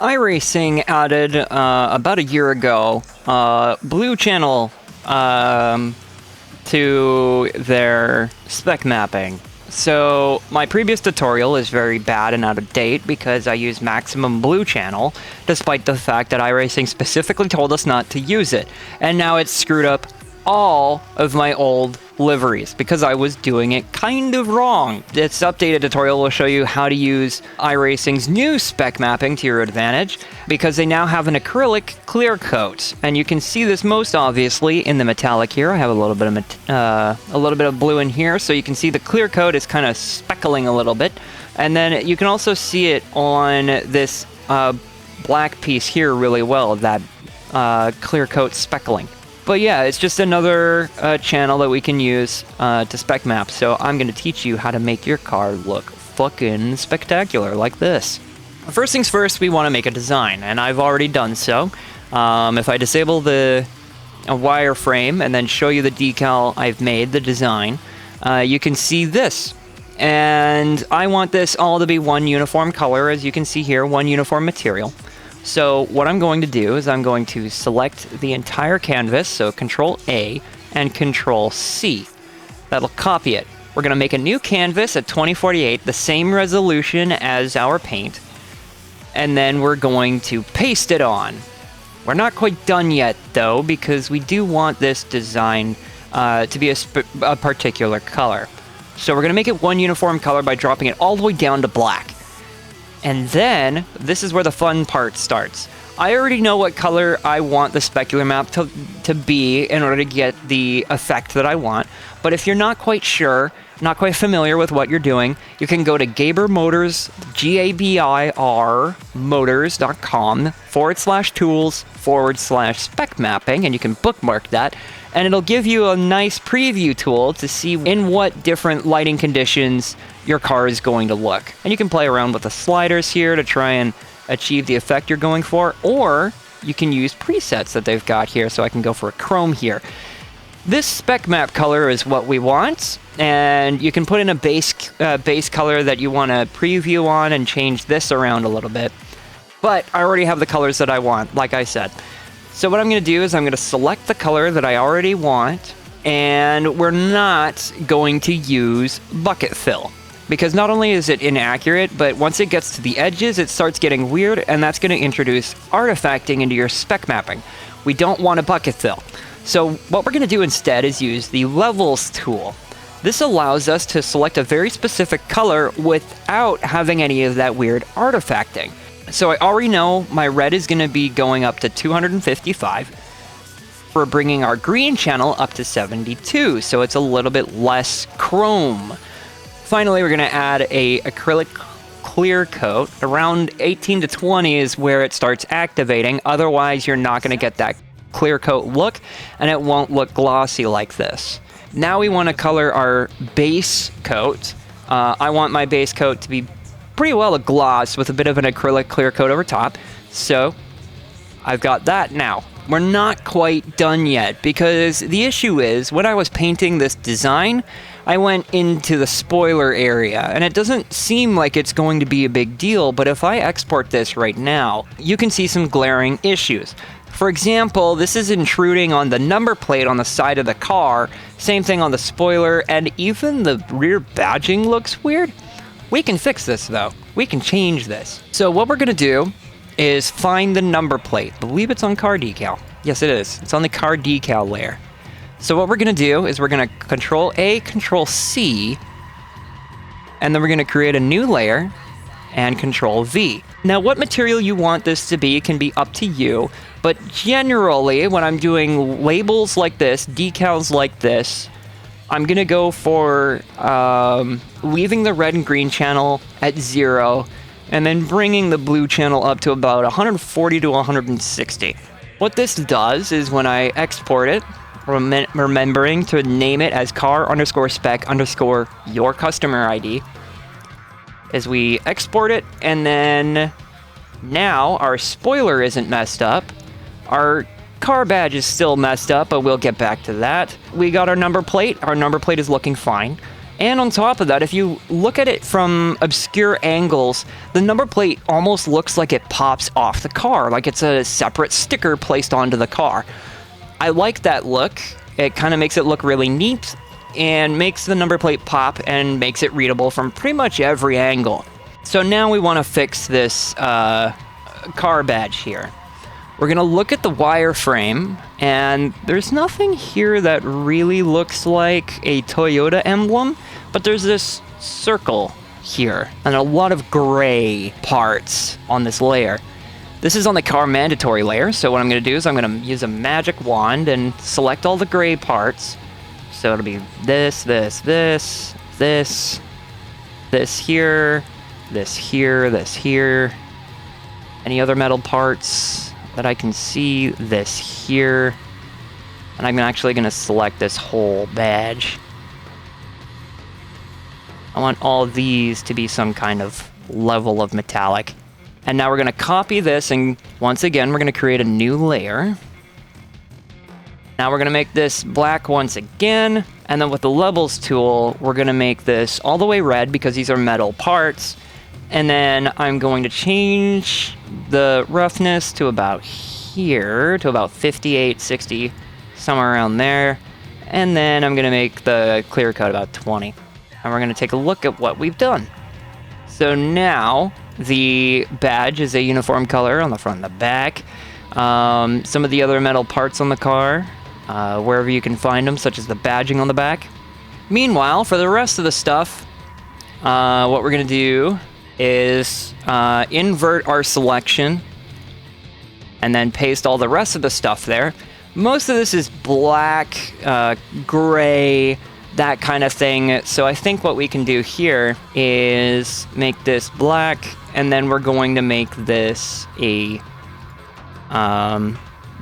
iRacing added about a year ago blue channel to their spec mapping. So my previous tutorial is very bad and out of date because I use maximum blue channel, despite the fact that iRacing specifically told us not to use it. And now it's screwed up all of my old liveries because I was doing it kind of wrong. This updated tutorial will show you how to use iRacing's new spec mapping to your advantage because they now have an acrylic clear coat, and you can see this most obviously in the metallic here. I have a little bit of blue in here, so you can see the clear coat is kind of speckling a little bit, and then you can also see it on this black piece here really well, that clear coat speckling. But yeah, it's just another channel that we can use to spec map. So I'm going to teach you how to make your car look fucking spectacular like this. First things first, we want to make a design, and I've already done so. If I disable the wireframe and then show you the decal I've made, the design, you can see this. And I want this all to be one uniform color, as you can see here, one uniform material. So what I'm going to do is I'm going to select the entire canvas, so Control A and Control C. That'll copy it. We're going to make a new canvas at 2048, the same resolution as our paint, and then we're going to paste it on. We're not quite done yet, though, because we do want this design to be a particular color. So we're going to make it one uniform color by dropping it all the way down to black. And then, this is where the fun part starts. I already know what color I want the specular map to be in order to get the effect that I want. But if you're not quite sure, not quite familiar with what you're doing, you can go to GabirMotors, GABIR motors.com/tools/spec mapping, and you can bookmark that. And it'll give you a nice preview tool to see in what different lighting conditions your car is going to look. And you can play around with the sliders here to try and achieve the effect you're going for, or you can use presets that they've got here, so I can go for a chrome here. This spec map color is what we want, and you can put in a base color that you want to preview on and change this around a little bit. But I already have the colors that I want, like I said. So what I'm going to do is I'm going to select the color that I already want, and we're not going to use bucket fill, because not only is it inaccurate, but once it gets to the edges, it starts getting weird, and that's going to introduce artifacting into your spec mapping. We don't want a bucket fill. So what we're going to do instead is use the levels tool. This allows us to select a very specific color without having any of that weird artifacting. So I already know my red is going to be going up to 255. We're bringing our green channel up to 72, so it's a little bit less chrome. Finally, we're going to add a acrylic clear coat. Around 18 to 20 is where it starts activating. Otherwise, you're not going to get that clear coat look, and it won't look glossy like this. Now we want to color our base coat. I want my base coat to be pretty well a gloss with a bit of an acrylic clear coat over top. So I've got that now. We're not quite done yet, because the issue is when I was painting this design, I went into the spoiler area, and it doesn't seem like it's going to be a big deal, but if I export this right now, you can see some glaring issues. For example, this is intruding on the number plate on the side of the car, same thing on the spoiler, and even the rear badging looks weird. We can fix this though. We can change this. So what we're gonna do is find the number plate. I believe it's on car decal. Yes, it is. It's on the car decal layer. So what we're gonna do is we're gonna Control A, Control C, and then we're gonna create a new layer and Control V. Now what material you want this to be can be up to you, but generally when I'm doing labels like this, decals like this, I'm gonna go for leaving the red and green channel at 0, and then bringing the blue channel up to about 140 to 160. What this does is when I export it, remembering to name it as car_spec_your customer ID, is we export it, and then now our spoiler isn't messed up. Our car badge is still messed up, but we'll get back to that. We got our number plate. Our number plate is looking fine. And on top of that, if you look at it from obscure angles, the number plate almost looks like it pops off the car, like it's a separate sticker placed onto the car. I like that look. It kind of makes it look really neat and makes the number plate pop and makes it readable from pretty much every angle. So now we want to fix this car badge here. We're going to look at the wireframe, and there's nothing here that really looks like a Toyota emblem, but there's this circle here and a lot of gray parts on this layer. This is on the car mandatory layer, so what I'm going to do is I'm going to use a magic wand and select all the gray parts. So it'll be this, this, this, this, this here, this here, this here. Any other metal parts that I can see, this here. And I'm actually going to select this whole badge. I want all of these to be some kind of level of metallic. And now we're going to copy this, and once again, we're going to create a new layer. Now we're going to make this black once again, and then with the levels tool, we're going to make this all the way red because these are metal parts. And then I'm going to change the roughness to about here, to about 58, 60, somewhere around there. And then I'm going to make the clear cut about 20. And we're going to take a look at what we've done. So now the badge is a uniform color on the front and the back. Some of the other metal parts on the car, wherever you can find them, such as the badging on the back. Meanwhile, for the rest of the stuff, what we're going to do is invert our selection and then paste all the rest of the stuff there. Most of this is black, gray, that kind of thing. So I think what we can do here is make this black, and then we're going to make this a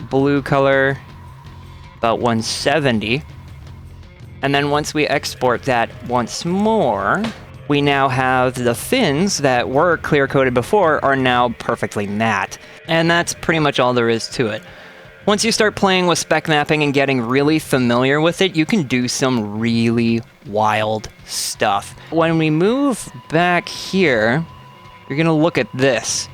blue color, about 170. And then once we export that once more, we now have the fins that were clear-coated before are now perfectly matte. And that's pretty much all there is to it. Once you start playing with spec mapping and getting really familiar with it, you can do some really wild stuff. When we move back here, you're going to look at this.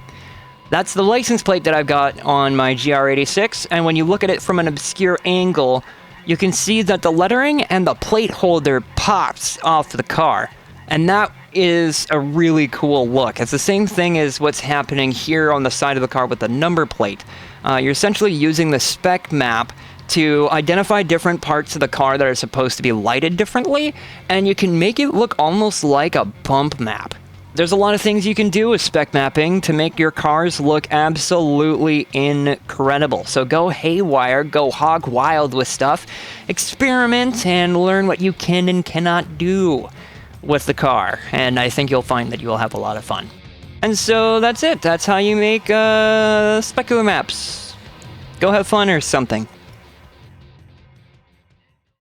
That's the license plate that I've got on my GR86, and when you look at it from an obscure angle, you can see that the lettering and the plate holder pops off the car. And that is a really cool look. It's the same thing as what's happening here on the side of the car with the number plate. You're essentially using the spec map to identify different parts of the car that are supposed to be lighted differently, and you can make it look almost like a bump map. There's a lot of things you can do with spec mapping to make your cars look absolutely incredible. So go haywire, go hog wild with stuff, experiment, and learn what you can and cannot do with the car, and I think you'll find that you will have a lot of fun. And so that's it. That's how you make specular maps. Go have fun or something.